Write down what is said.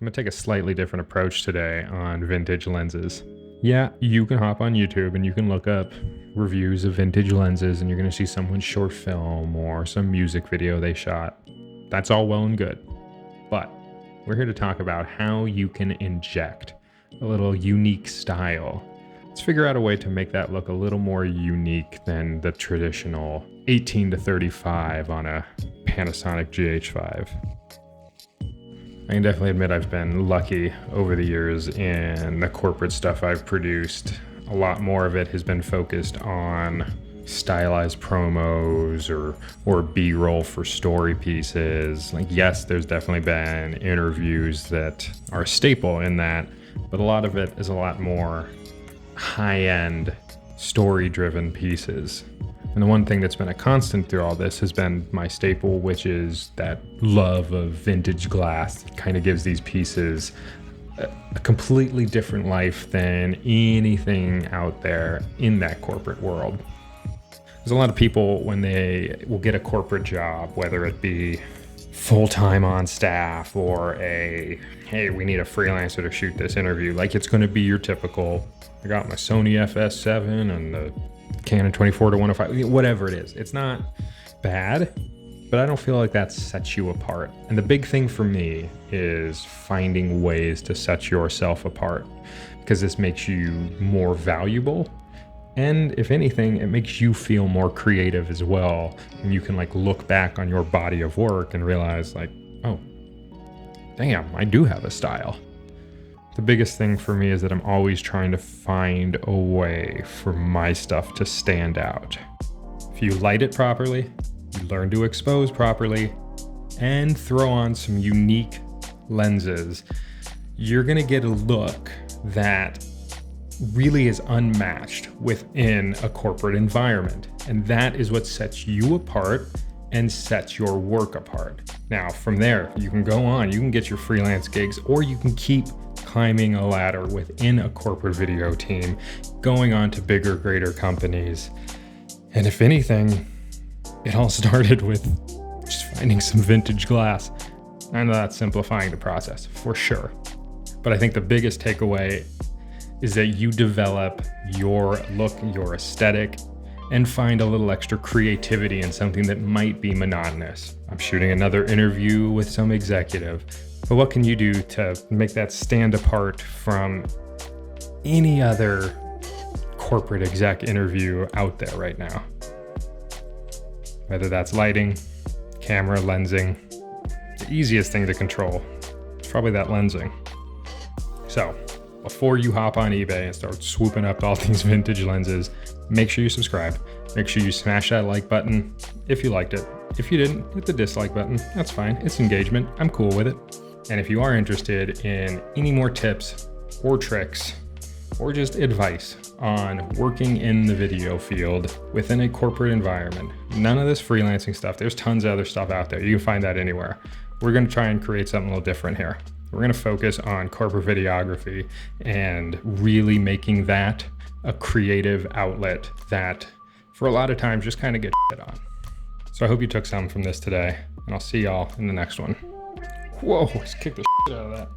I'm gonna take a slightly different approach today on vintage lenses. Yeah, you can hop on YouTube and you can look up reviews of vintage lenses and you're gonna see someone's short film or some music video they shot. That's all well and good. But we're here to talk about how you can inject a little unique style. Let's figure out a way to make that look a little more unique than the traditional 18 to 35 on a Panasonic GH5. I can definitely admit I've been lucky over the years in the corporate stuff I've produced. A lot more of it has been focused on stylized promos or B-roll for story pieces. Like, yes, there's definitely been interviews that are a staple in that, but a lot of it is a lot more high-end story-driven pieces. And the one thing that's been a constant through all this has been my staple, which is that love of vintage glass. It kind of gives these pieces a completely different life than anything out there in that corporate world. There's a lot of people when they will get a corporate job, whether it be full-time on staff or hey, we need a freelancer to shoot this interview. Like, it's going to be your typical, I got my Sony FS7 and the Canon 24 to 105, whatever it is. It's not bad, but I don't feel like that sets you apart. And the big thing for me is finding ways to set yourself apart, because this makes you more valuable. And if anything, it makes you feel more creative as well. And you can like look back on your body of work and realize like, oh, damn, I do have a style. The biggest thing for me is that I'm always trying to find a way for my stuff to stand out. If you light it properly, you learn to expose properly, and throw on some unique lenses, you're gonna get a look that really is unmatched within a corporate environment. And that is what sets you apart and sets your work apart. Now, from there, you can go on, you can get your freelance gigs, or you can keep climbing a ladder within a corporate video team, going on to bigger, greater companies. And if anything, it all started with just finding some vintage glass. I know that's simplifying the process for sure. But I think the biggest takeaway is that you develop your look, your aesthetic, and find a little extra creativity in something that might be monotonous. I'm shooting another interview with some executive, but what can you do to make that stand apart from any other corporate exec interview out there right now? Whether that's lighting, camera, lensing, the easiest thing to control is probably that lensing. So before you hop on eBay and start swooping up all these vintage lenses, make sure you subscribe. Make sure you smash that like button if you liked it. If you didn't, hit the dislike button. That's fine. It's engagement. I'm cool with it. And if you are interested in any more tips or tricks or just advice on working in the video field within a corporate environment, none of this freelancing stuff, there's tons of other stuff out there. You can find that anywhere. We're going to try and create something a little different here. We're going to focus on corporate videography and really making that a creative outlet that for a lot of times just kind of get shit on. So I hope you took something from this today, and I'll see y'all in the next one. Whoa, let's kick the shit out of that.